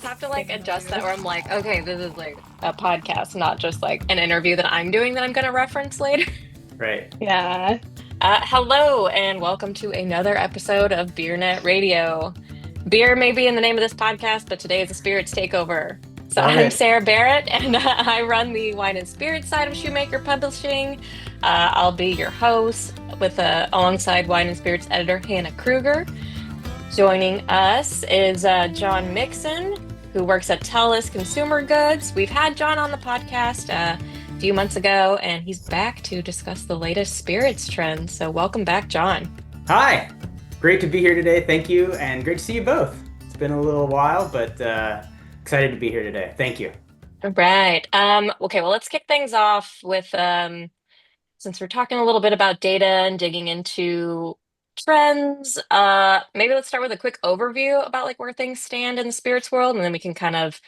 have to like adjust that where I'm like, okay, this is like a podcast, not just like an interview that I'm doing that I'm going to reference later. Right. Yeah. Hello, and welcome to another episode of BeerNet Radio. Beer may be in the name of this podcast, but today is a spirits takeover. So Love I'm it. Sarah Barrett, and I run the wine and spirits side of Shoemaker Publishing. I'll be your host with alongside wine and spirits editor Hannah Kruger. Joining us is John Mixon, who works at TELUS Consumer Goods. We've had John on the podcast a few months ago, and he's back to discuss the latest spirits trends. So, welcome back, John. Hi. Great to be here today. Thank you. And great to see you both. It's been a little while, but excited to be here today. Thank you. All right. Okay, well, let's kick things off with since we're talking a little bit about data and digging into trends, maybe let's start with a quick overview about like where things stand in the spirits world, and then we can kind of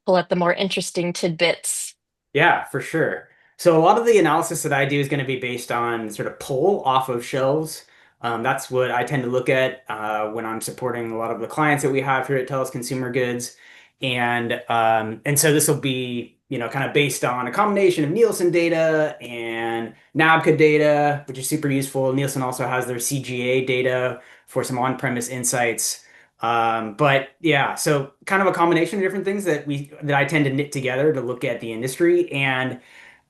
pull at the more interesting tidbits. Yeah, for sure. So a lot of the analysis that I do is going to be based on sort of pull off of shelves. That's what I tend to look at when I'm supporting a lot of the clients that we have here at TELUS Consumer Goods. And so this will be, kind of based on a combination of Nielsen data and NABCA data, which is super useful. Nielsen also has their CGA data for some on-premise insights. But yeah, so kind of a combination of different things that I tend to knit together to look at the industry. And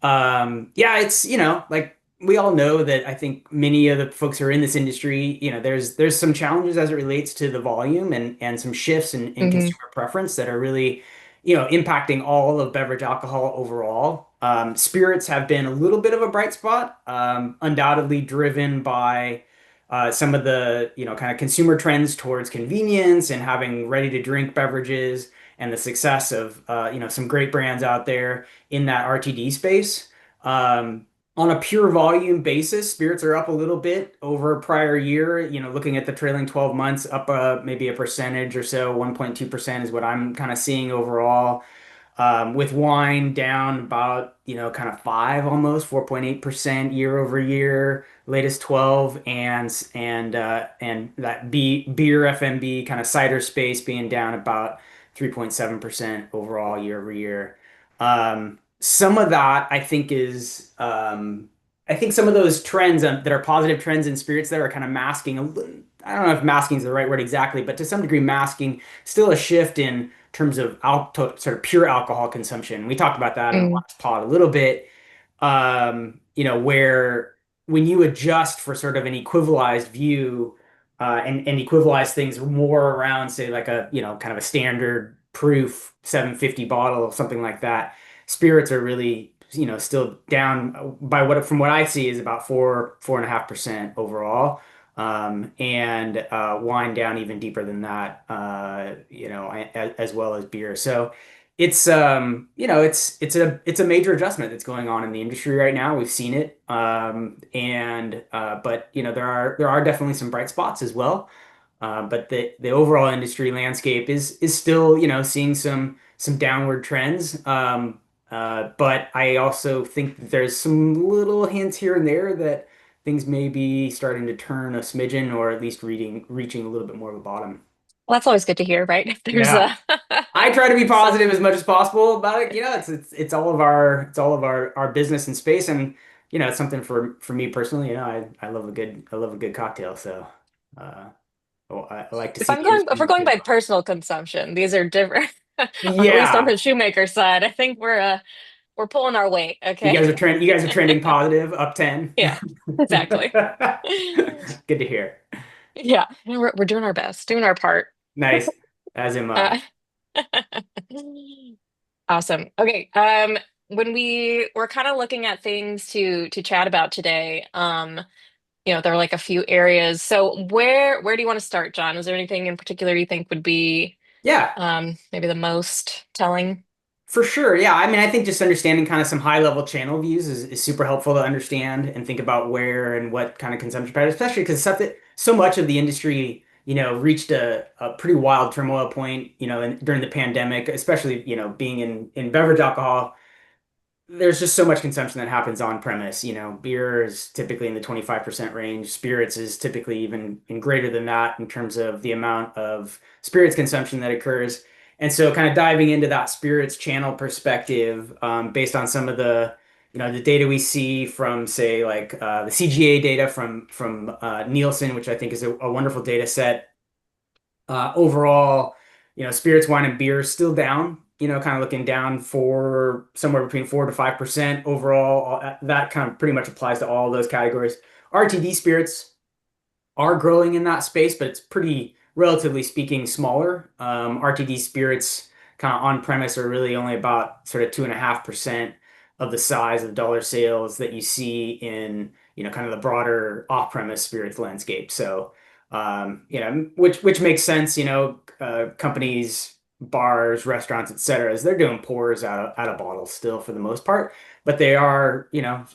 yeah, it's, like we all know that I think many of the folks who are in this industry, there's some challenges as it relates to the volume and some shifts in Hmm. consumer preference that are really, impacting all of beverage alcohol overall. Spirits have been a little bit of a bright spot, undoubtedly driven by some of the, kind of consumer trends towards convenience and having ready to drink beverages and the success of, some great brands out there in that RTD space. On a pure volume basis, spirits are up a little bit over prior year. Looking at the trailing 12 months, up maybe a percentage or so, 1.2% is what I'm kind of seeing overall. With wine down about, kind of five almost 4.8% year over year, latest 12, and that beer FMB kind of cider space being down about 3.7% overall year over year. Some of that I think I think some of those trends that are positive trends in spirits that are kind of masking I don't know if masking is the right word exactly, but to some degree masking still a shift in terms of sort of pure alcohol consumption. We talked about that in the Mm. last pod a little bit. Where when you adjust for sort of an equivalized view and equivalize things more around, say, like a, kind of a standard proof 750 bottle, something like that, spirits are really, still down by from what I see is about 4.5% overall. And wine down even deeper than that, as well as beer. So it's a major adjustment that's going on in the industry right now. We've seen it, and but there are definitely some bright spots as well. But the overall industry landscape is still seeing some downward trends. But I also think that there's some little hints here and there that things may be starting to turn a smidgen, or at least reaching a little bit more of a bottom. Well, that's always good to hear, right? If there's Yeah. a I try to be so positive as much as possible about it. It's all of our business and space, and it's something for me personally. I love a good cocktail, so uh, I like to see the if industry we're do going good. by personal consumption, these are different. At least on Yeah, the shoemaker side, I think we're pulling our weight. you Okay. guys are trend. You guys are trending positive, up 10. Yeah, exactly. Good to hear. Yeah, we're doing our best, doing our part. Nice, as am I. Uh, awesome. Okay. When we were kind of looking at things to chat about today, there are like a few areas. So where do you want to start, John? Is there anything in particular you think would be Yeah, maybe the most telling? for sure. Yeah. I mean, I think just understanding kind of some high level channel views is super helpful to understand and think about where and what kind of consumption patterns, especially because so much of the industry, reached a pretty wild turmoil point, during the pandemic, especially, being in beverage alcohol. There's just so much consumption that happens on premise. Beer is typically in the 25% range. Spirits is typically even greater than that in terms of the amount of spirits consumption that occurs. And so kind of diving into that spirits channel perspective, based on some of the data we see from, say, like the CGA data from Nielsen, which I think is a wonderful data set. Overall, spirits, wine, and beer is still down. Kind of looking down for somewhere between 4 to 5% overall. That kind of pretty much applies to all of those categories. RTD spirits are growing in that space, but it's pretty, relatively speaking, smaller. RTD spirits kind of on premise are really only about sort of 2.5% of the size of dollar sales that you see in, kind of the broader off-premise spirits landscape. So, which makes sense, companies, bars, restaurants, et cetera, as they're doing pours out of bottles still for the most part, but they are,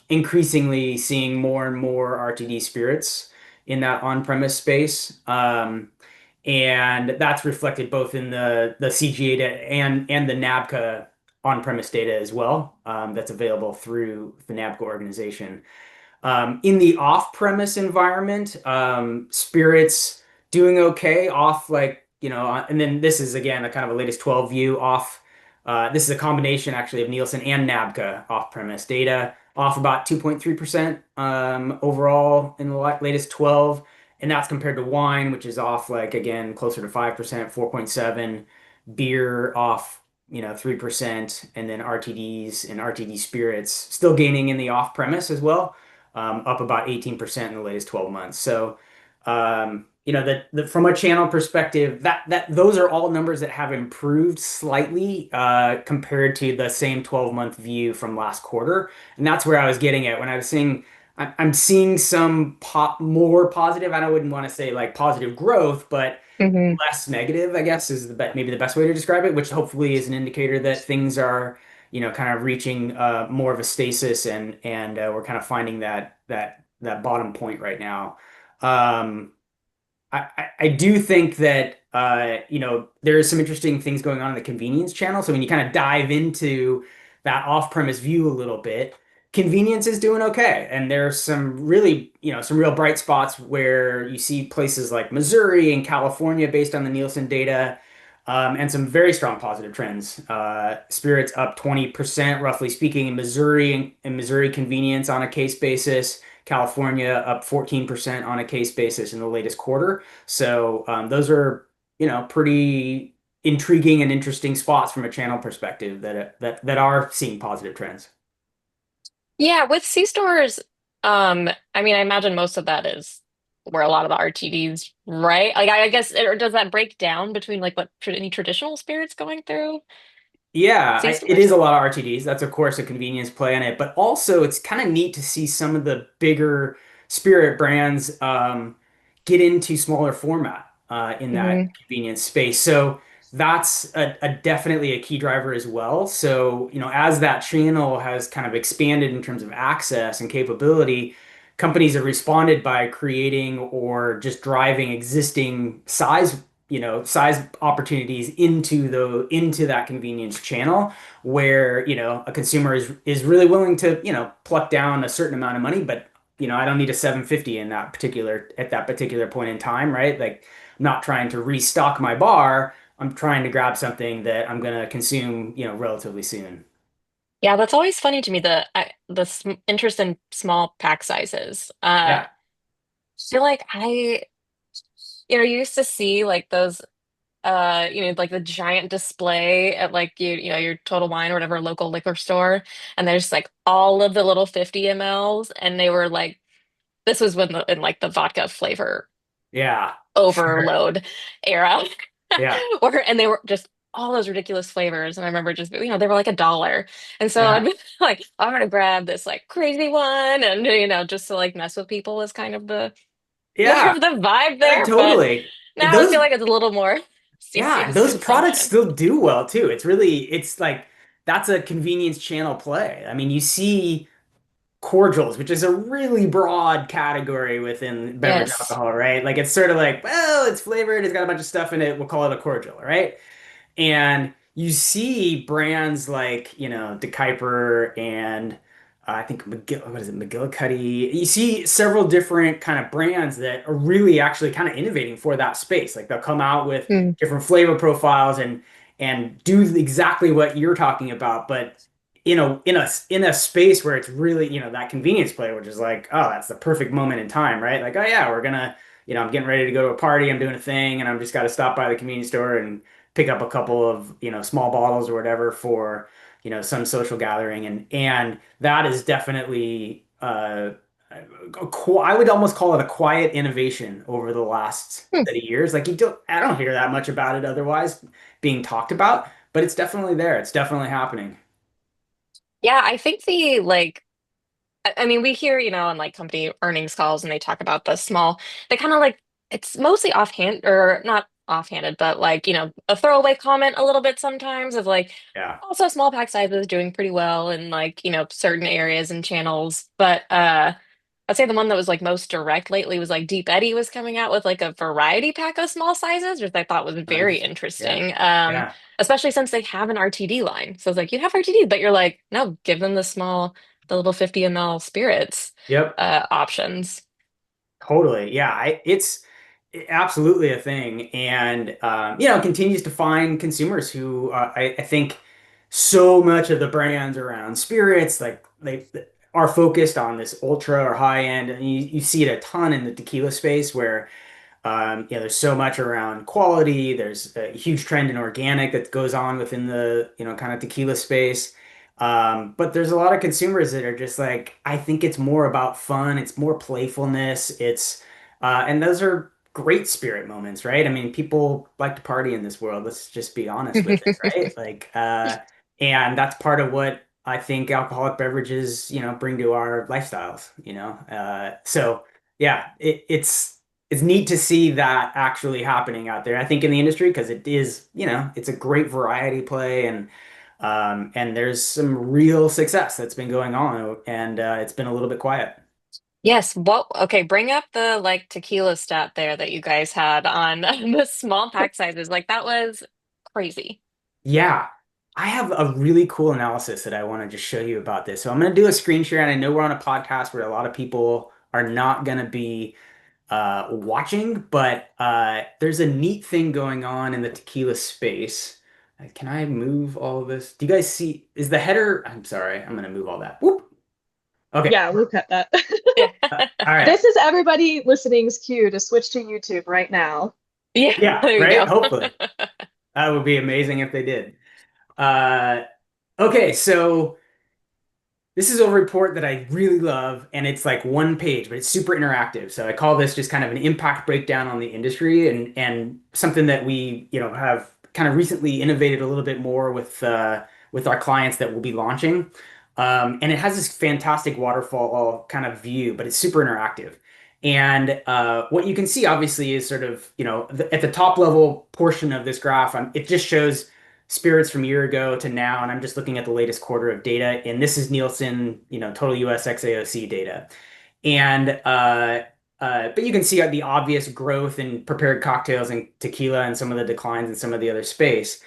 increasingly seeing more and more RTD spirits in that on-premise space. And that's reflected both in the CGA data and the NABCA on-premise data as well, that's available through the NABCA organization. In the off-premise environment, spirits doing okay off, like, and then this is again a kind of a latest 12 view off. This is a combination actually of Nielsen and NABCA off-premise data, off about 2.3% overall in the latest 12. And that's compared to wine, which is off, like, again, closer to 5%, 4.7, beer off, 3%, and then RTDs and RTD spirits still gaining in the off-premise as well, up about 18% in the latest 12 months. So, that from a channel perspective, that those are all numbers that have improved slightly compared to the same 12-month view from last quarter. And that's where I was getting at when I was saying I'm seeing some more positive. I wouldn't want to say like positive growth, but Hmm. less negative, I guess, is maybe the best way to describe it, which hopefully is an indicator that things are, kind of reaching more of a stasis, and we're kind of finding that bottom point right now. Um, I do think that there's some interesting things going on in the convenience channel. So when you kind of dive into that off-premise view a little bit, convenience is doing okay. And there's some real bright spots where you see places like Missouri and California based on the Nielsen data, and some very strong positive trends. Spirits up 20%, roughly speaking, in Missouri, and Missouri convenience on a case basis. California up 14% on a case basis in the latest quarter. So those are, pretty intriguing and interesting spots from a channel perspective that are seeing positive trends. Yeah, with C stores, I mean, I imagine most of that is where a lot of the RTDs, right? Like, I guess, or does that break down between like what any traditional spirits going through Yeah, C it is stores? a lot of RTDs. That's of course a convenience play on it, but also it's kind of neat to see some of the bigger spirit brands get into smaller format in that Hmm. convenience space. So that's a definitely a key driver as well. So, as that channel has kind of expanded in terms of access and capability, companies have responded by creating or just driving existing size opportunities into that convenience channel where, a consumer is really willing to, pluck down a certain amount of money, but, I don't need a 750 at that particular point in time, right? Like, I'm not trying to restock my bar. I'm trying to grab something that I'm going to consume, relatively soon. Yeah, that's always funny to me, the interest in small pack sizes. Yeah. Feel like you used to see like those like the giant display at like your Total Wine or whatever local liquor store, and there's like all of the little 50 mls, and they were like, this was when in like the vodka flavor Yeah. Sure. overload era, Yeah. and they were just all those ridiculous flavors. And I remember just, they were like $1. And so I'd Yeah. be like, I'm gonna grab this like crazy one, and just to like mess with people is kind of the more Yeah. of the vibe there. But Totally. now I feel Those like it's a little more Yeah, serious those products consumption. still do well too. It's like that's a convenience channel play. I mean, you see cordials, which is a really broad category within beverage Yes. alcohol, right? Like it's sort of like, well, it's flavored, it's got a bunch of stuff in it, we'll call it a cordial, right? And you see brands like, De Kuyper and I think what is it, McGillicuddy. You see several different kind of brands that are really actually kind of innovating for that space. Like they'll come out with Hmm. different flavor profiles, and do exactly what you're talking about, but in a space where it's really, that convenience play, which is like, oh, that's the perfect moment in time, right? Like, oh yeah, I'm getting ready to go to a party, I'm doing a thing, and I'm just got to stop by the convenience store and pick up a couple of, small bottles or whatever for, some social gathering, and that is definitely I would almost call it a quiet innovation over the last Hmm. set of years. Like I don't hear that much about it otherwise being talked about, but it's definitely there. It's definitely happening. Yeah, I think I mean, we hear, on like company earnings calls and they talk about the small, they kind of like, it's mostly offhand or not offhanded, but like, a throwaway comment a little bit sometimes of like, Yeah. also small pack sizes doing pretty well in like, certain areas and channels. But I'd say the one that was like most direct lately was like Deep Eddy was coming out with like a variety pack of small sizes, which I thought was Oh, very interesting. Yeah. interesting. Yeah. Especially since they have an RTD line. So it's like you have RTD, but you're like, no, give them the little 50 ml spirits Yep. options. Totally. Yeah. It's absolutely a thing. And, continues to find consumers who I think so much of the brands around spirits, like they are focused on this ultra or high end. And you see it a ton in the tequila space where there's so much around quality. There's a huge trend in organic that goes on within the, kind of tequila space. But there's a lot of consumers that are just like, I think it's more about fun. It's more playfulness. And those are great spirit moments, right? I mean, people like to party in this world. Let's just be honest with it, right? Like, and that's part of what I think alcoholic beverages, bring to our lifestyles. So yeah, it's neat to see that actually happening out there. I think in the industry because it is, it's a great variety play and there's some real success that's been going on and it's been a little bit quiet. Yes. Okay, bring up the like tequila stat there that you guys had on the small pack sizes. Like that was crazy. Yeah, I have a really cool analysis that I want to just show you about this. So I'm going to do a screen share, and I know we're on a podcast where a lot of people are not going to be watching, but there's a neat thing going on in the tequila space. Can I move all of this? Do you guys see? Is the header? I'm sorry, I'm gonna move all that. Whoop. Okay. Yeah, we'll cut that. Yeah. All right. This is everybody listening's cue to switch to YouTube right now. Yeah, Yeah. there you Right. go. Hopefully, that would be amazing if they did. Uh, okay. So. This is a report that I really love, and it's like one page, but it's super interactive. So I call this just kind of an impact breakdown on the industry and something that we, have kind of recently innovated a little bit more with our clients that we'll be launching. And it has this fantastic waterfall kind of view, but it's super interactive. And what you can see obviously is sort of, at the top level portion of this graph, it just shows spirits from a year ago to now, and I'm just looking at the latest quarter of data, and this is Nielsen, total US XAOC data. And but you can see the obvious growth in prepared cocktails and tequila and some of the declines in some of the other space.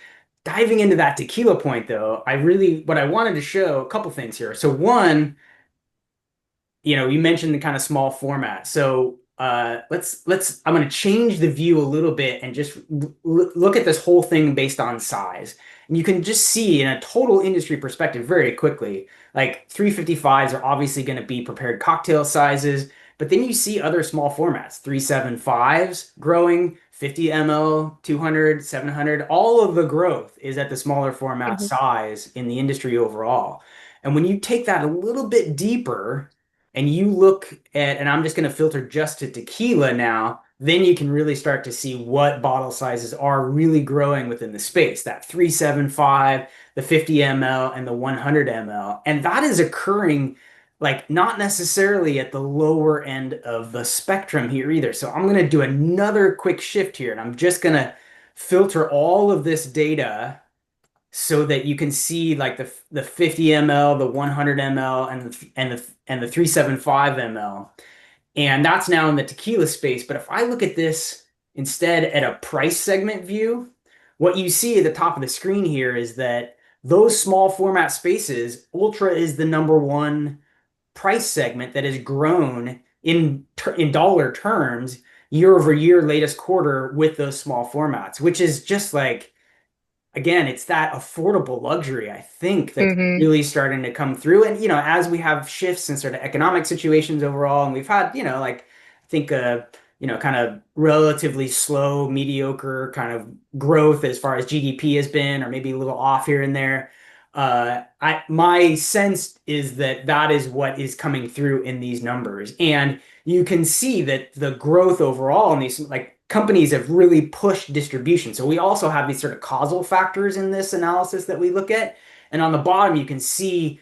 Diving into that tequila point though, what I wanted to show a couple things here. So one, you mentioned the kind of small format. So I'm going to change the view a little bit and just look at this whole thing based on size. And you can just see in a total industry perspective very quickly, like 355s are obviously going to be prepared cocktail sizes, but then you see other small formats, 375s growing, 50 ml, 200, 700, all of the growth is at the smaller format Mhm. size in the industry overall. And when you take that a little bit deeper, and you look at, and I'm just going to filter just to tequila now, then you can really start to see what bottle sizes are really growing within the space, that 375, the 50 ml, and the 100 ml. And that is occurring like not necessarily at the lower end of the spectrum here either. So I'm going to do another quick shift here, and I'm just going to filter all of this data so that you can see like the 50 ml, the 100 ml, and the 375 ml. And that's now in the tequila space. But if I look at this instead at a price segment view, what you see at the top of the screen here is that those small format spaces, Ultra is the number one price segment that has grown in dollar terms year over year, latest quarter with those small formats, which is just like again, it's that affordable luxury, I think, that's Hmm. really starting to come through. And, as we have shifts in sort of economic situations overall, and we've had, like, I think, kind of relatively slow, mediocre kind of growth as far as GDP has been, or maybe a little off here and there. My sense is that that is what is coming through in these numbers. And you can see that the growth overall in these like companies have really pushed distribution. So we also have these sort of causal factors in this analysis that we look at. And on the bottom, you can see,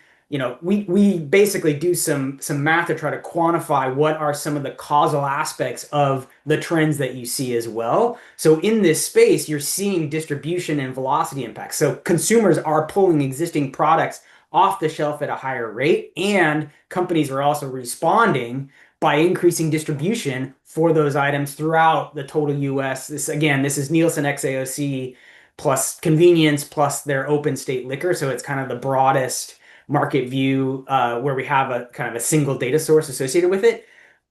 we basically do some math to try to quantify what are some of the causal aspects of the trends that you see as well. So in this space, you're seeing distribution and velocity impacts. So consumers are pulling existing products off the shelf at a higher rate, and companies are also responding by increasing distribution for those items throughout the total US. This is Nielsen XAOC plus convenience plus their open state liquor. So it's kind of the broadest market view where we have a kind of a single data source associated with it.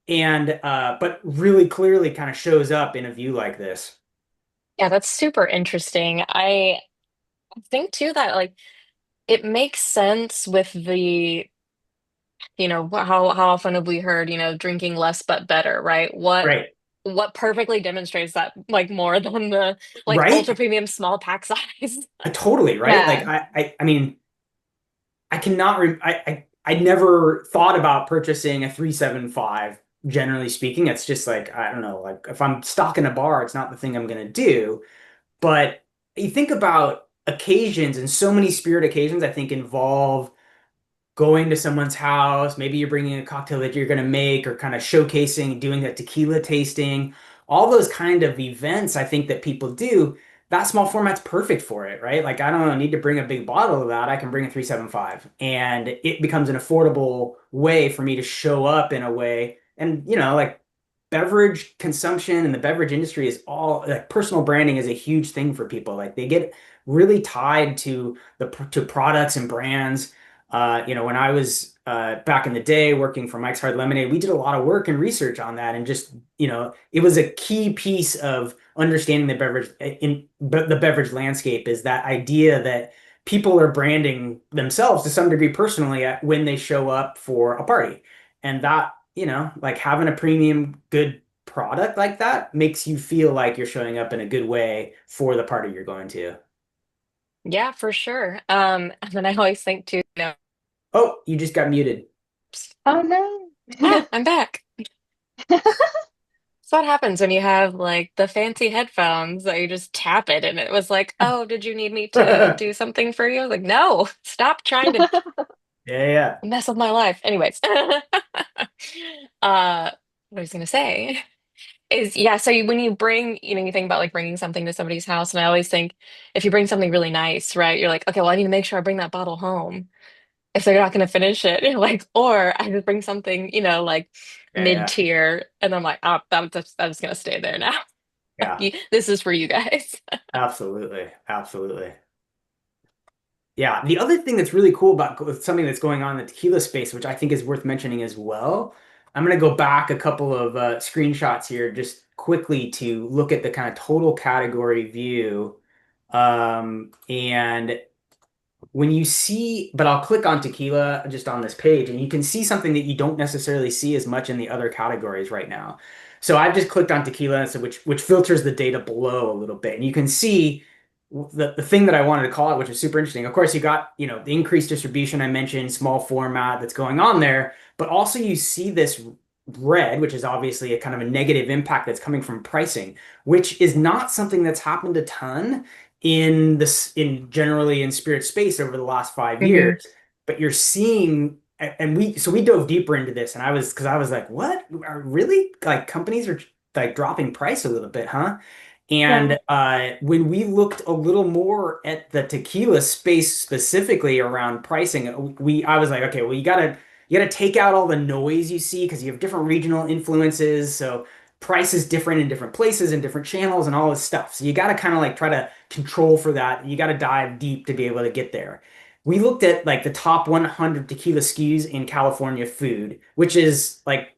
And but really clearly kind of shows up in a view like this. Yeah, that's super interesting. I think too that like it makes sense with the, how often have we heard, drinking less but better, right? Right. What perfectly demonstrates that like more than the like Right? ultra premium small pack size? Totally, right? Like Yeah. I mean, I cannot I never thought about purchasing a 375, generally speaking. It's just like, I don't know, like if I'm stocking a bar, it's not the thing I'm gonna do. But you think about occasions, and so many spirit occasions, I think, involve going to someone's house. Maybe you're bringing a cocktail that you're going to make, or kind of showcasing, doing a tequila tasting, all those kind of events I think that people do. That small format's perfect for it, right? Like I don't need to bring a big bottle of that. I can bring a 375, and it becomes an affordable way for me to show up in a way. And like beverage consumption and the beverage industry is all like personal branding is a huge thing for people. Like they get really tied to to products and brands. When I was back in the day working for Mike's Hard Lemonade, we did a lot of work and research on that, and just it was a key piece of understanding the beverage landscape is that idea that people are branding themselves to some degree personally when they show up for a party, and that like having a premium good product like that makes you feel like you're showing up in a good way for the party you're going to. Yeah, for sure. And then I always think too, Oh, you just got muted. Oh no. I'm back. So what happens when you have like the fancy headphones that you just tap it and it was like, oh, did you need me to Yeah, do something for you? Like, no, stop trying to yeah. mess with my life. Anyways, what I was gonna say is, yeah, so when you bring, you think about like bringing something to somebody's house, and I always think if you bring something really nice, right, you're like, okay, well, I need to make sure I bring that bottle home if they're not gonna finish it. You're like, or I just bring something, like Yeah, yeah, mid-tier, and I'm like, oh, that's gonna stay there now. yeah. This is for you guys. Absolutely, absolutely. Yeah, the other thing that's really cool about something that's going on in the tequila space, which I think is worth mentioning as well, I'm going to go back a couple of screenshots here just quickly to look at the kind of total category view. And when you see, but I'll click on tequila just on this page, and you can see something that you don't necessarily see as much in the other categories right now. So I've just clicked on tequila, so which filters the data below a little bit, and you can see the thing that I wanted to call out, which is super interesting. Of course, you got the increased distribution I mentioned, small format that's going on there, but also you see this red, which is obviously a kind of a negative impact that's coming from pricing, which is not something that's happened a ton in generally in spirit space over the last 5 years. Hmm. But you're seeing, and we dove deeper into this, and because I was like, what? Really? Like companies are like dropping price a little bit, huh? Yeah. And when we looked a little more at the tequila space specifically around pricing, I was like, okay, well, you gotta take out all the noise you see because you have different regional influences. So price is different in different places and different channels and all this stuff. So you got to kind of like try to control for that. You got to dive deep to be able to get there. We looked at like the top 100 tequila SKUs in California food, which is like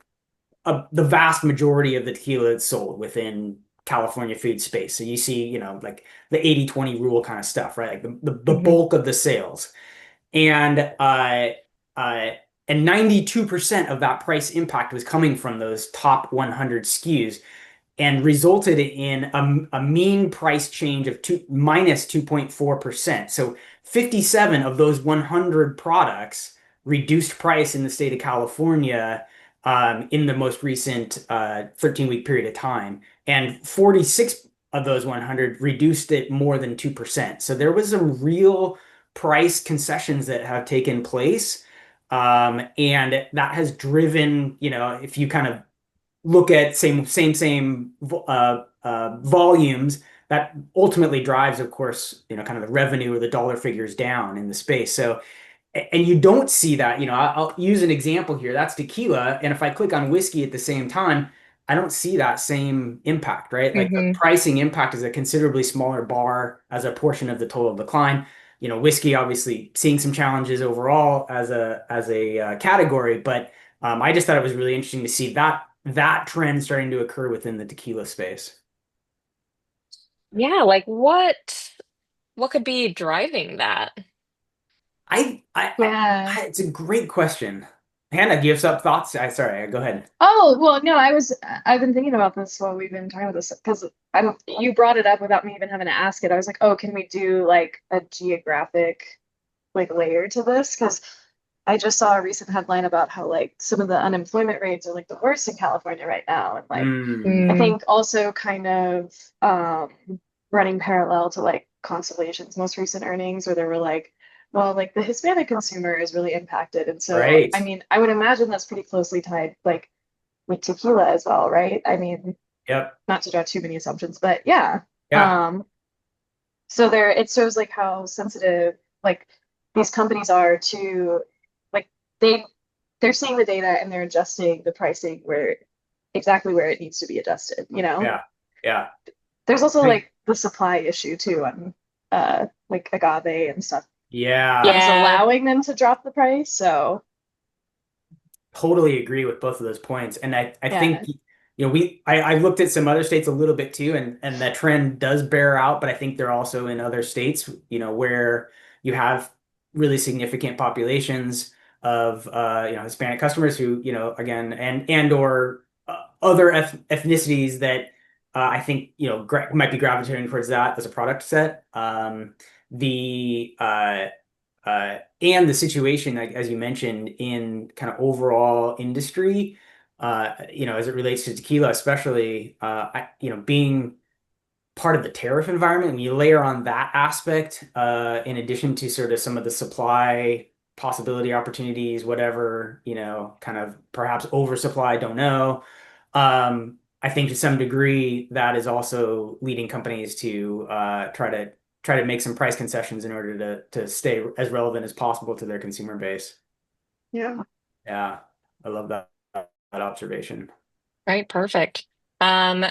the vast majority of the tequila that's sold within California food space. So you see, like the 80/20 rule kind of stuff, right? Like the Hmm. bulk of the sales. And uh, and 92% of that price impact was coming from those top 100 SKUs and resulted in a mean price change of minus 2.4%. So 57 of those 100 products reduced price in the state of California in the most recent 13-week period of time. And 46 of those 100 reduced it more than 2%. So there was some real price concessions that have taken place. And that has driven, if you kind of look at same volumes, that ultimately drives, of course, kind of the revenue or the dollar figures down in the space. So, and you don't see that, I'll use an example here. That's tequila. And if I click on whiskey at the same time, I don't see that same impact, right? Like the Hmm. pricing impact is a considerably smaller bar as a portion of the total decline. Whiskey obviously seeing some challenges overall as a category, but I just thought it was really interesting to see that trend starting to occur within the tequila space. Yeah, like what could be driving that? I, I, Yeah. it's a great question. Hannah, do you have some thoughts? Sorry, go ahead. Oh, well, no, I've been thinking about this while we've been talking about this because I don't, you brought it up without me even having to ask it. I was like, oh, can we do like a geographic like layer to this? Because I just saw a recent headline about how like some of the unemployment rates are like the worst in California right now. And like Mm, I Mm, think also kind of running parallel to like Constellation's most recent earnings where they were like, well, like the Hispanic consumer is really impacted. And so, right. I mean, I would imagine that's pretty closely tied like with tequila as well, right? I mean, Yep. not to draw too many assumptions, but yeah. Yeah. Um, so there it shows like how sensitive like these companies are to like they they're seeing the data and they're adjusting the pricing where exactly where it needs to be adjusted, you know? Yeah. Yeah. There's also I, like the supply issue too on like agave and stuff that yeah. is yeah, allowing them to drop the price. So Totally agree with both of those points. And I yeah. think, I looked at some other states a little bit too, and that trend does bear out, but I think they're also in other states, where you have really significant populations of, Hispanic customers who, again, and or other ethnicities that I think, might be gravitating towards that as a product set. The and the situation, like, as you mentioned, in kind of overall industry, as it relates to tequila, especially, being part of the tariff environment, and you layer on that aspect, in addition to sort of some of the supply possibility opportunities, whatever, kind of perhaps oversupply, don't know. I think to some degree that is also leading companies to try to make some price concessions in order to stay as relevant as possible to their consumer base. Yeah. Yeah, I love that observation. right, perfect. Um,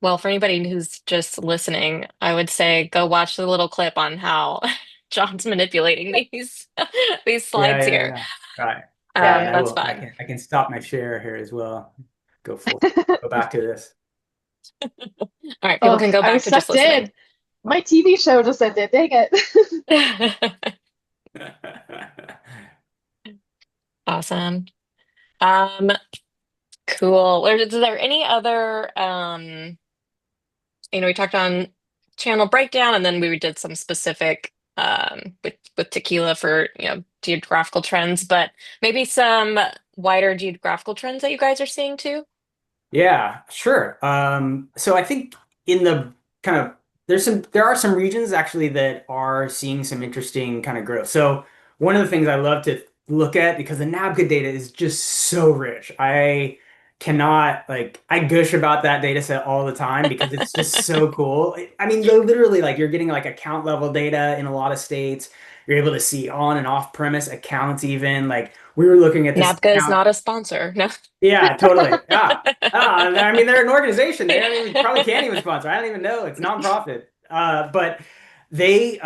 well, for anybody who's just listening, I would say go watch the little clip on how John's manipulating these these Yeah, slides yeah, here. yeah. Right. Yeah, and I That's will. I fun. can I can stop my share here as well. Go back to this. All right, people Oh, can go I was back to just sucked listening. in. My TV show just ended. Dang it. Awesome. Um, cool. Is there any other we talked on channel breakdown and then we did some specific with tequila for, geographical trends, but maybe some wider geographical trends that you guys are seeing too? Yeah, sure. So I think in the kind of there are some regions actually that are seeing some interesting kind of growth. So one of the things I love to look at, because the NABCA data is just so rich. I gush about that data set all the time because it's just so cool. I mean, they're literally like you're getting like account level data in a lot of states. You're able to see on and off premise accounts even. Like we were looking at this NABCA is account. not a sponsor. No. Yeah, totally. Yeah. I mean, they're an organization. They don't even probably can't even sponsor. I don't even know. It's nonprofit. But they,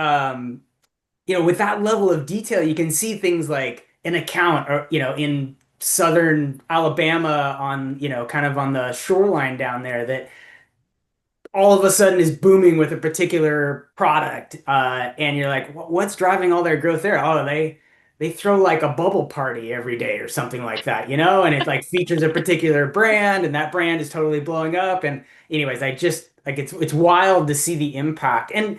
with that level of detail, you can see things like an account, or in southern Alabama on, kind of on the shoreline down there, that all of a sudden is booming with a particular product, and you're like, What's driving all their growth there?" Oh, they throw like a bubble party every day or something like that, and it like features a particular brand, and that brand is totally blowing up. And anyways, I just like it's wild to see the impact, and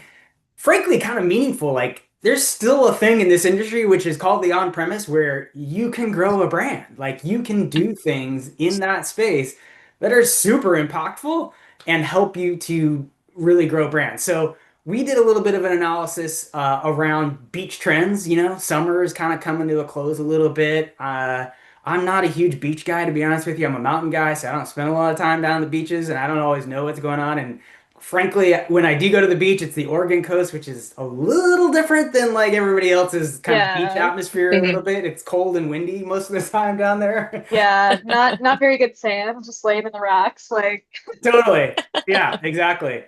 frankly kind of meaningful. Like there's still a thing in this industry which is called the on-premise where you can grow a brand. Like you can do things in that space that are super impactful and help you to really grow brands. So we did a little bit of an analysis around beach trends. Summer is kind of coming to a close a little bit. I'm not a huge beach guy, to be honest with you. I'm a mountain guy, so I don't spend a lot of time down the beaches, and I don't always know what's going on. And frankly, when I do go to the beach, it's the Oregon coast, which is a little different than like everybody else's kind of beach Yeah. atmosphere a little Mhm. bit. It's cold and windy most of the time down there. Yeah, not very good sand, just laying in the rocks. Like, Totally. Yeah, exactly.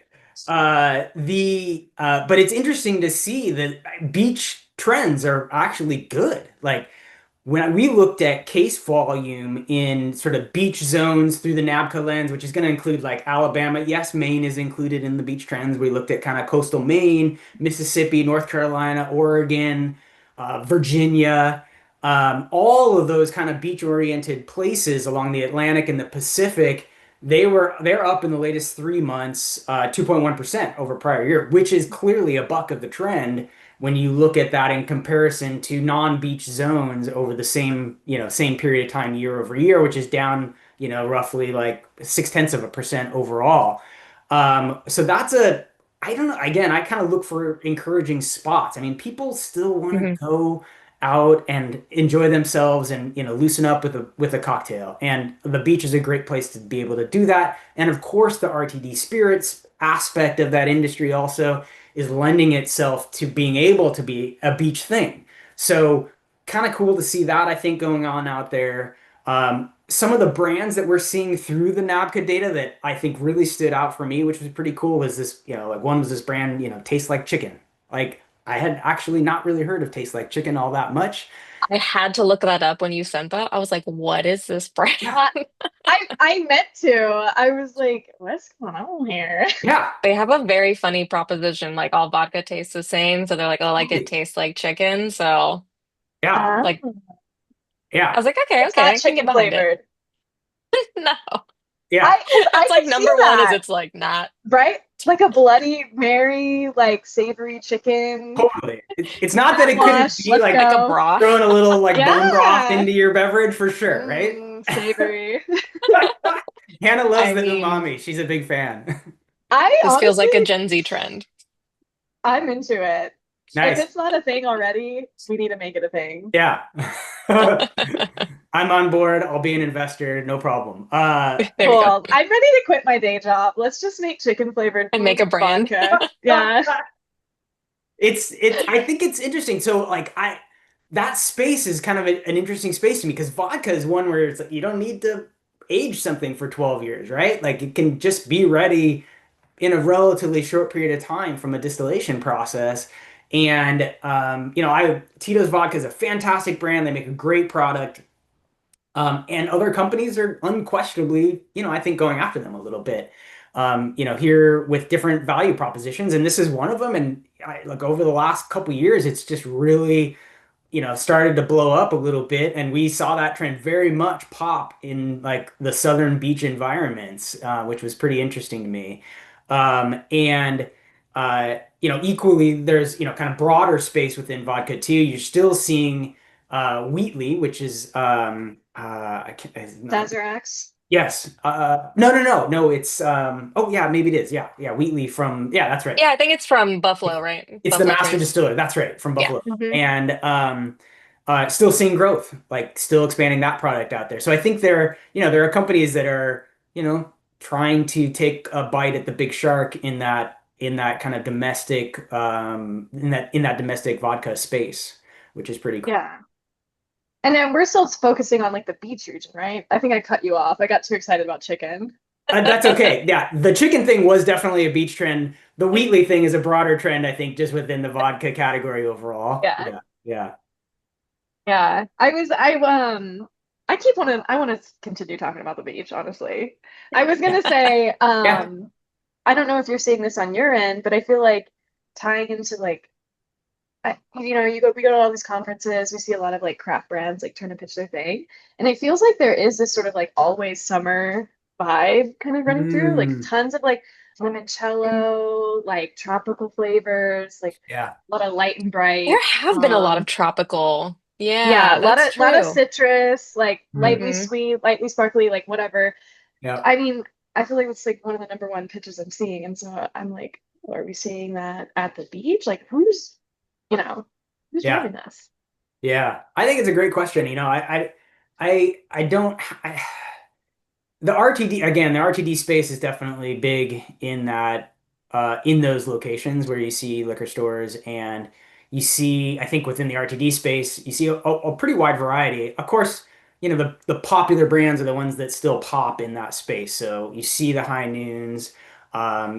But it's interesting to see that beach trends are actually good. Like when we looked at case volume in sort of beach zones through the NABCA lens, which is going to include like Alabama. Yes, Maine is included in the beach trends. We looked at kind of coastal Maine, Mississippi, North Carolina, Oregon, Virginia, all of those kind of beach-oriented places along the Atlantic and the Pacific. They're up in the latest 3 months, 2.1% over prior year, which is clearly a buck of the trend when you look at that in comparison to non-beach zones over the same period of time year over year, which is down, roughly like 0.6% overall. So I don't know. Again, I kind of look for encouraging spots. I mean, people still want to Mhm. go out and enjoy themselves and loosen up with a cocktail. And the beach is a great place to be able to do that. And of course, the RTD spirits aspect of that industry also is lending itself to being able to be a beach thing. So kind of cool to see that, I think, going on out there. Some of the brands that we're seeing through the NABCA data that I think really stood out for me, which was pretty cool, was this, like one was this brand, Tastes Like Chicken. Like I had actually not really heard of Taste Like Chicken all that much. I had to look that up when you sent that. I was like, what is this brand? Yeah, I I meant to. I was like, what's going on here? yeah, They have a very funny proposition, like all vodka tastes the same. So they're like, oh, like it totally. tastes like chicken. So Yeah, like Oh, I yeah, was like, okay, it's okay, not I can get chicken behind it. flavored. No. yeah. Because I That's like could see number one is that, it's like not right? Like a Bloody Mary, like savory chicken, Totally. It's not that fat it couldn't wash, be let's like like a go. broth. throwing a little like bone broth Yeah. into your beverage for sure, right? Savory. Hannah loves I the mean, umami. She's a big fan. I this feels honestly, like a Gen Z trend. I'm into it. If Nice. it's not a thing already, we need to make it a thing. Yeah. I'm on board. I'll be an investor. No problem. There you go. Cool. I'm ready to quit my day job. Let's just make chicken flavored And make a brand. vodka. Yeah. I think it's interesting. So like that space is kind of an interesting space to me because vodka is one where it's like you don't need to age something for 12 years, right? Like it can just be ready in a relatively short period of time from a distillation process. And Tito's vodka is a fantastic brand. They make a great product. And other companies are unquestionably, I think going after them a little bit. Here with different value propositions, and this is one of them. And like over the last couple years, it's just really started to blow up a little bit, and we saw that trend very much pop in like the southern beach environments, which was pretty interesting to me. And equally, there's kind of broader space within vodka too. You're still seeing Wheatley, which is I can't, it's not, Sazeracs. yes, no, no, no, no, it's oh yeah, maybe it is, yeah, yeah, Wheatley from, yeah, that's right. Yeah, I think it's from Buffalo, right? It's the Buffalo master Trace. distiller. That's right, from Yeah. Buffalo. Hmm. And still seeing growth, like still expanding that product out there. So I think there are companies that are, trying to take a bite at the big shark in that kind of domestic in that domestic vodka space, which is pretty cool. Yeah. And then we're still focusing on like the beach region, right? I think I cut you off. I got too excited about chicken. That's okay. Yeah, the chicken thing was definitely a beach trend. The Wheatley thing is a broader trend, I think, just within the vodka category overall. Yeah. Yeah, yeah. Yeah. I want to continue talking about the beach, honestly. I was gonna say, Yeah. I don't know if you're seeing this on your end, but I feel like tying into like we go to all these conferences, we see a lot of like craft brands like trying to pitch their thing. And it feels like there is this sort of like always summer vibe kind of running through, like Mm, tons of like limoncello, like tropical flavors, like yeah. a lot of light and There bright. have been a lot of tropical. Yeah, Yeah, a that's lot of true. citrus, like lightly Mm, Hmm. sweet, lightly sparkly, like whatever. yeah. I mean, I feel like it's like one of the number one pitches I'm seeing. And so I'm like, are we seeing that at the beach? Like you know, who's Yeah. driving this? Yeah. I think it's a great question. I don't the RTD again, the RTD space is definitely big in that in those locations where you see liquor stores and you see, I think within the RTD space, you see a pretty wide variety. Of course, the popular brands are the ones that still pop in that space. So you see the High Noons,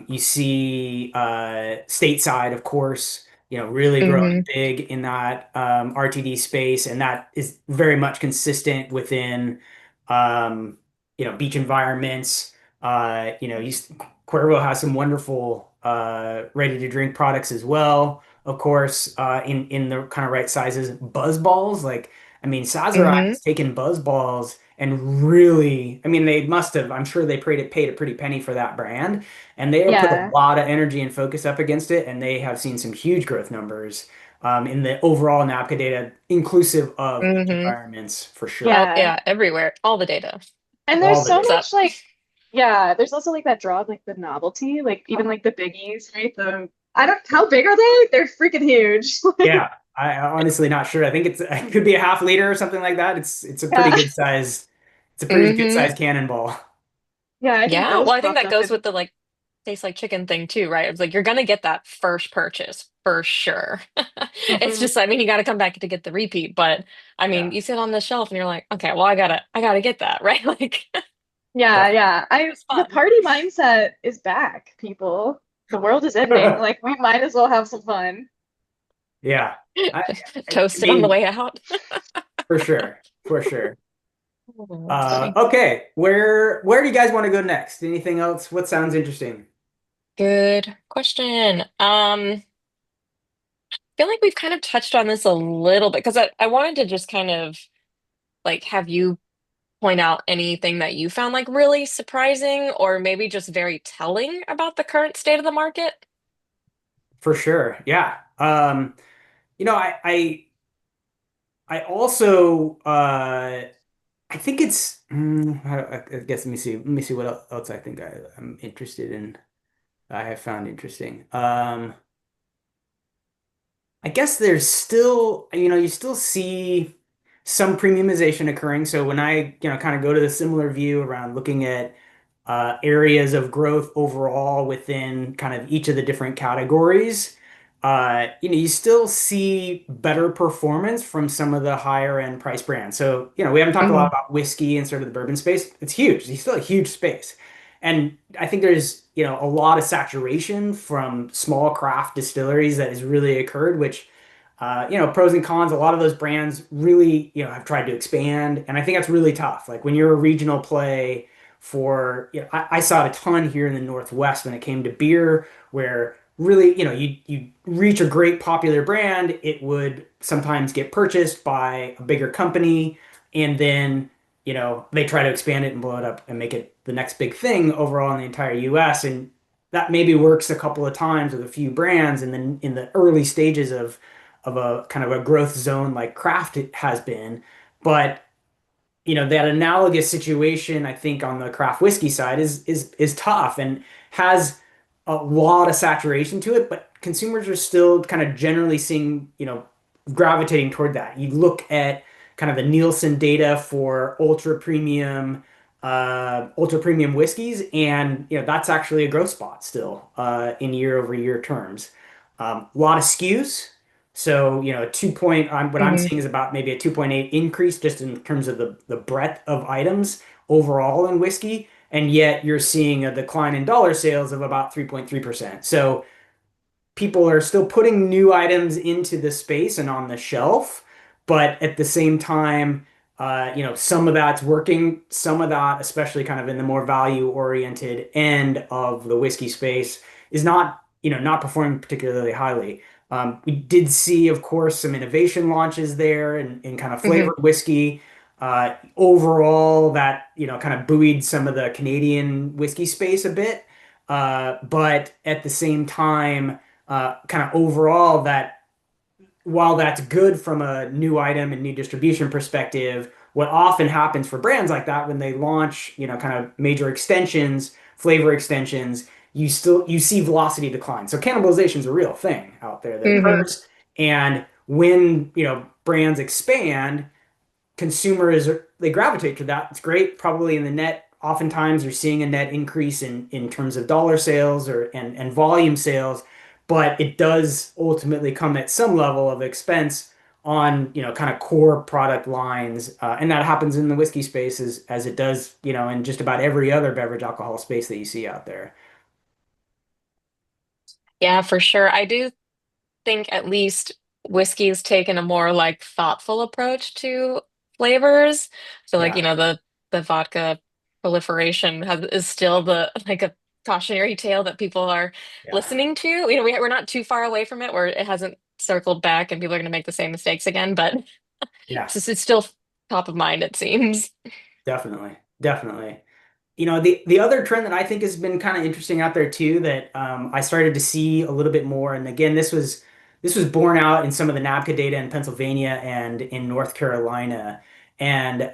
you see Stateside, of course, really growing Hmm. big in that RTD space, and that is very much consistent within um, beach environments. Cuervo has some wonderful ready to drink products as well. Of course, in the kind of right sizes, buzz balls. Like, I mean, Sazerac Hmm. has taken buzz balls and really, I mean, they must have. I'm sure they paid a pretty penny for that brand, and they have put a Yeah. lot of energy and focus up against it, and they have seen some huge growth numbers in the overall NABCA data, inclusive of beach Hmm. environments for sure. Oh, Yeah. yeah, everywhere, all the data. And there's All the so What's data. up? much like, yeah, there's also like that draw of like the novelty, like even like the biggies, right? I don't, how big are they? They're freaking huge. Yeah, I'm honestly not sure. I think it could be a half liter or something like that. It's a pretty Yeah. good size. It's a pretty good Hmm. size cannonball. Yeah, I think Yeah, those well, I think popped that up goes in with the like taste like chicken thing too, right? It's like you're gonna get that first purchase for sure. It's Mhm. just, I mean, you got to come back to get the repeat, but I mean, Yeah, you sit on the shelf and you're like, okay, well, I gotta get that, right? Like, Yeah, definitely. yeah. it was The fun. party mindset is back, people. The world is ending. Like we might as well have some fun. Yeah, I, I Toast it on the mean, way out. for sure, for sure. Oh, that's funny. Okay, where do you guys want to go next? Anything else? What sounds interesting? Good question. Feel like we've kind of touched on this a little bit because I wanted to just kind of like have you point out anything that you found like really surprising or maybe just very telling about the current state of the market. For sure. Yeah. You know, I also I think it's I guess let me see what else I think I'm interested in. I have found interesting. I guess there's still, you still see some premiumization occurring. So when I, kind of go to the similar view around looking at areas of growth overall within kind of each of the different categories, you still see better performance from some of the higher end price brands. So, we haven't talked a lot Hmm. about whiskey and sort of the bourbon space. It's huge. It's still a huge space. And I think there's, a lot of saturation from small craft distilleries that has really occurred, which, pros and cons, a lot of those brands really, have tried to expand. And I think that's really tough. Like when you're a regional play for, I saw it a ton here in the Northwest when it came to beer, where really, you reach a great popular brand, it would sometimes get purchased by a bigger company. And then they try to expand it and blow it up and make it the next big thing overall in the entire US. And that maybe works a couple of times with a few brands. And then in the early stages of a kind of a growth zone like craft it has been. But that analogous situation, I think, on the craft whiskey side is tough and has a lot of saturation to it, but consumers are still kind of generally seeing, gravitating toward that. You look at kind of the Nielsen data for ultra premium whiskeys, and that's actually a growth spot still in year over year terms. A lot of SKUs. So, a 2 point, what I'm Hmm. seeing is about maybe a 2.8 increase just in terms of the breadth of items overall in whiskey. And yet you're seeing a decline in dollar sales of about 3.3%. So people are still putting new items into the space and on the shelf, but at the same time, Some of that's working, some of that, especially kind of in the more value-oriented end of the whiskey space, is not performing particularly highly. We did see, of course, some innovation launches there in kind of Hmm. flavored whiskey. Overall, that, kind of buoyed some of the Canadian whiskey space a bit. But at the same time, kind of overall, that while that's good from a new item and new distribution perspective, what often happens for brands like that when they launch, kind of major extensions, flavor extensions, you see velocity decline. So cannibalization is a real thing out there that Hmm. occurs. And when, brands expand, consumers they gravitate to that. It's great. Probably in the net, oftentimes you're seeing a net increase in terms of dollar sales or and volume sales, but it does ultimately come at some level of expense on kind of core product lines, and that happens in the whiskey space as it does in just about every other beverage alcohol space that you see out there. Yeah, for sure. I do think at least whiskey's taken a more like thoughtful approach to flavors. So like, Yeah, the vodka proliferation is still the like a cautionary tale that people are yeah, listening to. We're not too far away from it where it hasn't circled back and people are going to make the same mistakes again, but yes, it's still top of mind, it seems. definitely, definitely. The other trend that I think has been kind of interesting out there too that I started to see a little bit more, and again, this was borne out in some of the NABCA data in Pennsylvania and in North Carolina, and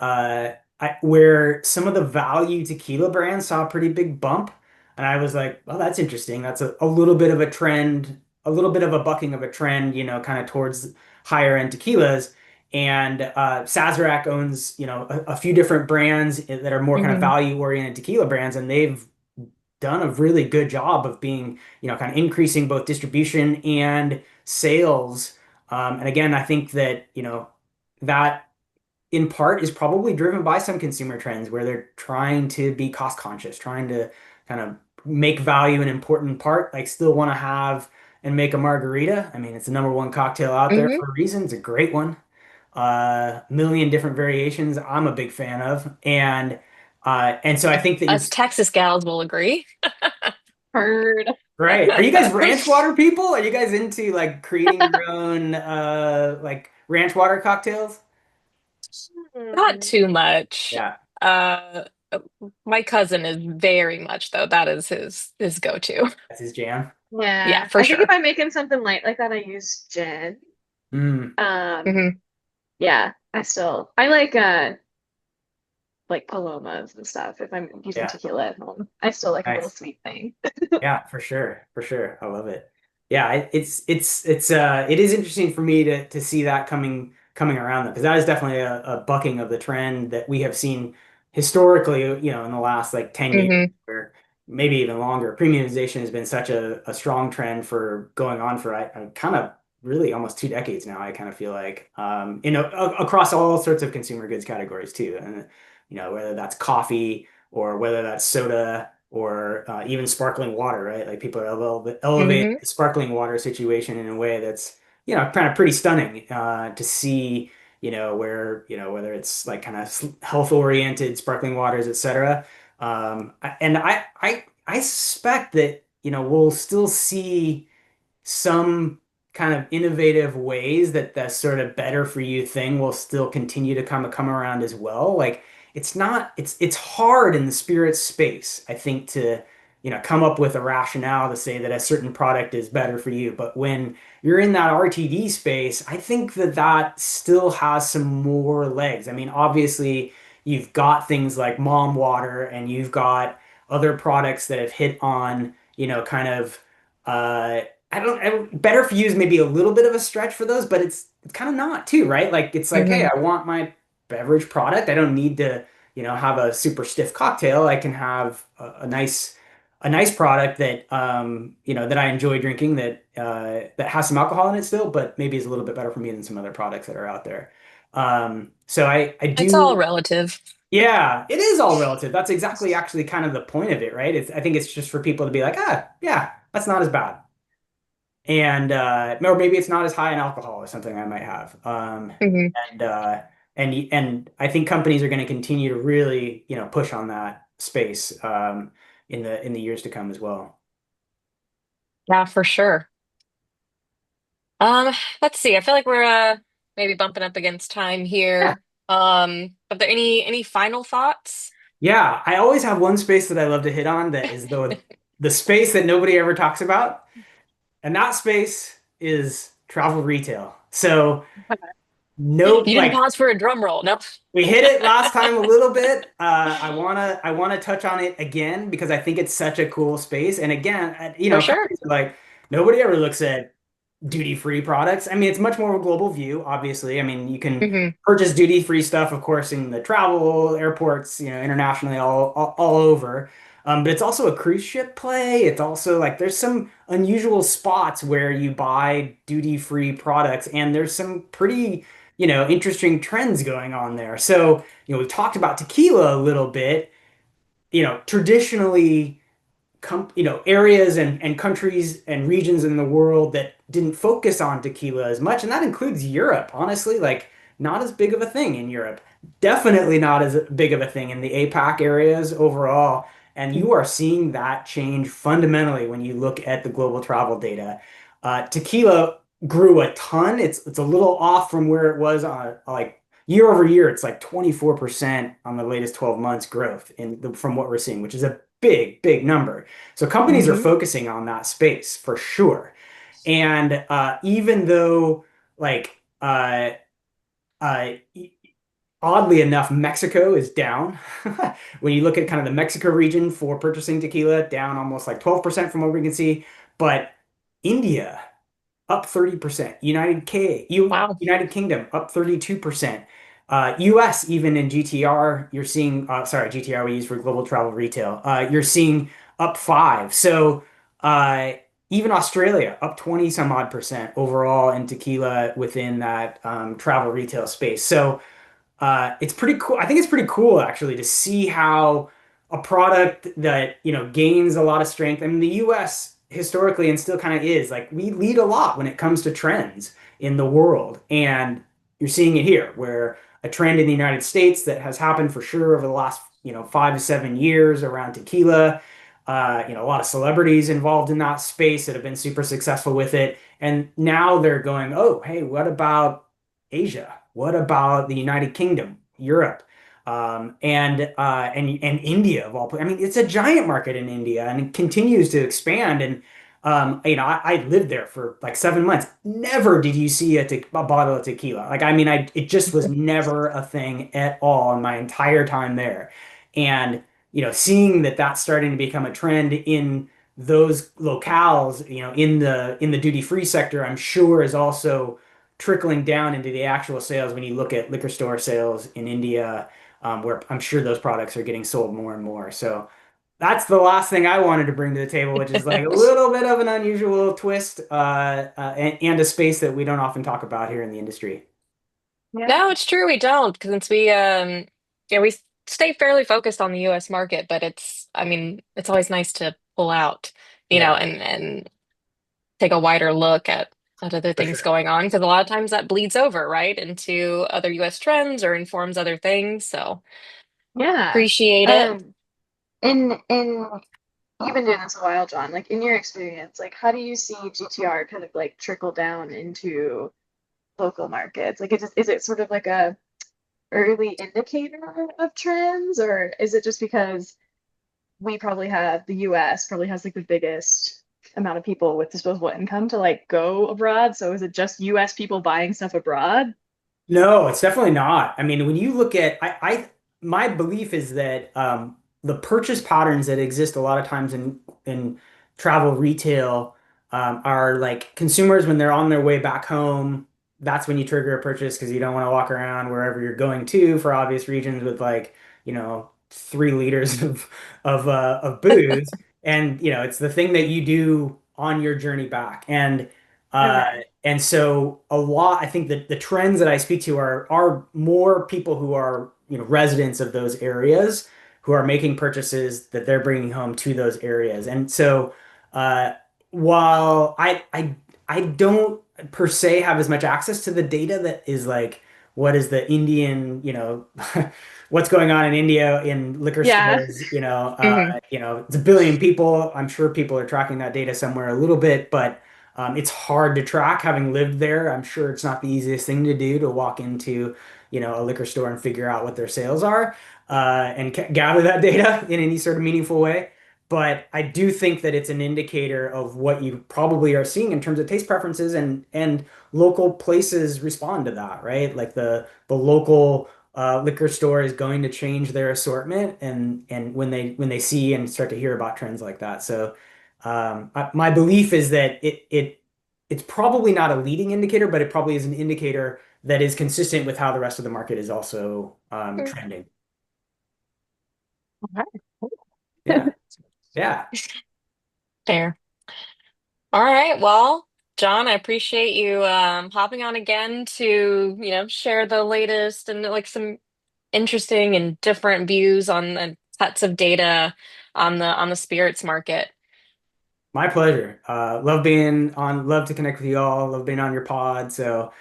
where some of the value tequila brands saw a pretty big bump, and I was like, well, that's interesting. That's a little bit of a trend, a little bit of a bucking of a trend, kind of towards higher end tequilas. And Sazerac owns, a few different brands that are more kind of Hmm. value-oriented tequila brands, and they've done a really good job of being, kind of increasing both distribution and sales. And again, I think that, that in part is probably driven by some consumer trends where they're trying to be cost conscious, trying to kind of make value an important part, like still want to have and make a margarita. I mean, it's the number one cocktail out there Hmm. for a reason. It's a great one. Million different variations I'm a big fan of. And so I think that you're Us Texas gals will agree. Heard. right. Are you guys ranch water people? Are you guys into like creating your own like ranch water cocktails? Not Hmm. too much. Yeah, Uh, my cousin is very much though. That is his go-to. that's his jam. Yeah, Yeah, for I think if sure. I'm making something light like that, I use gin. Mm, Um, Hmm. yeah, I like palomas and stuff if I'm using yeah, tequila at home. I still like a little nice. sweet thing. Yeah, for sure. For sure. I love it. Yeah, it is interesting for me to see that coming around because that is definitely a bucking of the trend that we have seen historically, in the last like 10 years Hmm. or maybe even longer. Premiumization has been such a strong trend for going on for I kind of really almost 2 decades now, I kind of feel like across all sorts of consumer goods categories too. And whether that's coffee or whether that's soda or even sparkling water, right? Like people are elevating Hmm. the sparkling water situation in a way that's, kind of pretty stunning to see, where, whether it's like kind of health oriented sparkling waters, et cetera. And I suspect that, we'll still see some kind of innovative ways that the sort of better for you thing will still continue to kind of come around as well. Like it's hard in the spirit space, I think, to come up with a rationale to say that a certain product is better for you. But when you're in that RTD space, I think that that still has some more legs. I mean, obviously you've got things like mom water and you've got other products that have hit on, kind of uh better for you is maybe a little bit of a stretch for those, but it's kind of not too, right? Like it's like, hey, Hmm. I want my beverage product. I don't need to, have a super stiff cocktail. I can have a nice product that that I enjoy drinking that has some alcohol in it still, but maybe is a little bit better for me than some other products that are out there. So I It's all do, relative. yeah, it is all relative. That's exactly actually kind of the point of it, right? I think it's just for people to be like, yeah, that's not as bad. And or maybe it's not as high in alcohol or something I might have. Hmm. And uh and I think companies are going to continue to really, push on that space in the years to come as well. Yeah, for sure. Let's see. I feel like we're maybe bumping up against time Yeah. here. Are there any final thoughts? Yeah, I always have one space that I love to hit on that is the space that nobody ever talks about, and that space is travel retail. So You nope, didn't like pause for a drum roll. Nope. we hit it last time a little bit. I wanna touch on it again because I think it's such a cool space. And again, For sure. companies are like nobody ever looks at duty-free products. I mean, it's much more of a global view, obviously. I mean, you can Hmm. purchase duty-free stuff, of course, in the travel airports, internationally, all over. But it's also a cruise ship play. It's also like there's some unusual spots where you buy duty-free products, and there's some pretty, interesting trends going on there. So, we've talked about tequila a little bit. Traditionally areas and countries and regions in the world that didn't focus on tequila as much, and that includes Europe, honestly, like not as big of a thing in Europe. Definitely not as big of a thing in the APAC areas overall. And you are seeing that change fundamentally when you look at the global travel data. Tequila grew a ton. It's a little off from where it was on like year over year. It's like 24% on the latest 12 months growth from what we're seeing, which is a big, big number. So companies are Hmm. focusing on that space for sure. And even though, like, uh, oddly enough, Mexico is down. When you look at kind of the Mexico region for purchasing tequila, down almost like 12% from what we can see. But India up 30%. Wow. United Kingdom up 32%. US even in GTR, you're seeing sorry, GTR we use for global travel retail. You're seeing up 5. So uh even Australia up 20 some odd percent overall in tequila within that travel retail space. So it's pretty cool. I think it's pretty cool actually to see how a product that, gains a lot of strength. I mean, the US historically and still kind of is like we lead a lot when it comes to trends in the world. And you're seeing it here where a trend in the United States that has happened for sure over the last, 5 to 7 years around tequila. A lot of celebrities involved in that space that have been super successful with it. And now they're going, oh, hey, what about Asia? What about the United Kingdom, Europe, and India of all places? I mean, it's a giant market in India and it continues to expand. And I lived there for like 7 months. Never did you see a bottle of tequila. Like, I mean, it just was never a thing at all in my entire time there. And seeing that that's starting to become a trend in those locales, in the duty free sector, I'm sure is also trickling down into the actual sales when you look at liquor store sales in India, where I'm sure those products are getting sold more and more. So that's the last thing I wanted to bring to the table, which is like a little bit of an unusual twist, and a space that we don't often talk about here in the industry. Yeah. No, it's true. We don't, because since yeah, we stay fairly focused on the U.S. market, but I mean, it's always nice to pull out, Yeah, and take a wider look at other for things sure. going on, because a lot of times that bleeds over, right, into other U.S. trends or informs other things. So Yeah. appreciate it. Um, and you've been doing this a while, John. Like in your experience, like how do you see GTR kind of like trickle down into local markets? Like is it sort of like a early indicator of trends, or is it just because we probably have the US probably has like the biggest amount of people with disposable income to like go abroad? So is it just US people buying stuff abroad? No, it's definitely not. I mean, when you look at, my belief is that the purchase patterns that exist a lot of times in travel retail are like consumers when they're on their way back home. That's when you trigger a purchase because you don't want to walk around wherever you're going to for obvious reasons with like 3 liters of booze, and it's the thing that you do on your journey back, uh, Okay. and so I think that the trends that I speak to are more people who are, residents of those areas who are making purchases that they're bringing home to those areas. And so, uh, while I don't per se have as much access to the data that is like what is the Indian, what's going on in India in liquor Yeah. stores, Hmm. it's a billion people. I'm sure people are tracking that data somewhere a little bit, but it's hard to track having lived there. I'm sure it's not the easiest thing to do to walk into, a liquor store and figure out what their sales are, and gather that data in any sort of meaningful way. But I do think that it's an indicator of what you probably are seeing in terms of taste preferences, and local places respond to that, right? Like the local liquor store is going to change their assortment, and when they see and start to hear about trends like that. So my belief is that it's probably not a leading indicator, but it probably is an indicator that is consistent with how the rest of the market is also trending. Okay. Yeah. Yeah. Fair. All right. Well, John, I appreciate you hopping on again to, share the latest and like some interesting and different views on the sets of data on the spirits market. My pleasure. Love to connect with you all, love being on your pod. So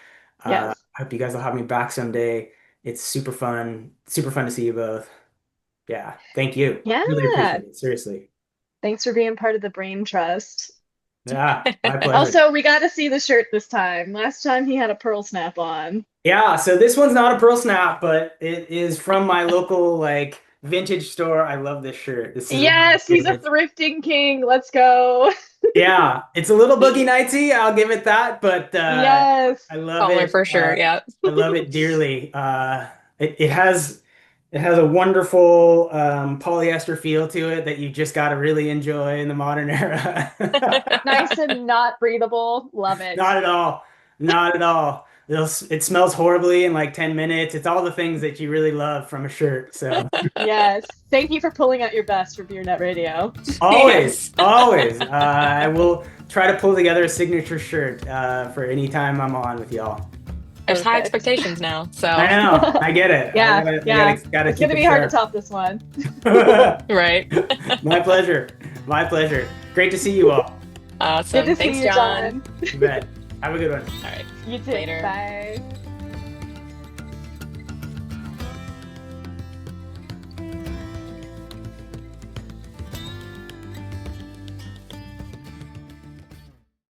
Yes. I hope you guys will have me back someday. It's super fun to see you both. Yeah, thank you. Really Yeah. appreciate it. Seriously. Thanks for being part of the Brain Trust. Yeah, my pleasure. Also, we got to see the shirt this time. Last time he had a pearl snap on. Yeah, so this one's not a Pearl Snap, but it is from my local like vintage store. I love this shirt. This is one of my Yes, he's a favorites. thrifting king. Let's go. Yeah, it's a little boogie nightsy, I'll give it that, but Yes. I love Color it. for sure. Yeah. I love it dearly. It has a wonderful polyester feel to it that you just got to really enjoy in the modern era. Nice and not breathable. Love it. Not at all. Not at all. It smells horribly in like 10 minutes. It's all the things that you really love from a shirt. So Yes. Thank you for pulling out your best for Beer Net Radio. always, Yes. always. I will try to pull together a signature shirt for any time I'm on with y'all. There's high Perfect. expectations now. I So, know. I get it. Yeah, I yeah. gotta It's keep gonna it be hard to sharp. top this one. right. My pleasure. My pleasure. Great to see you all. Good Awesome. to Thanks, see you, John. John. You bet. Have a good one. All right. You too. Later. Bye.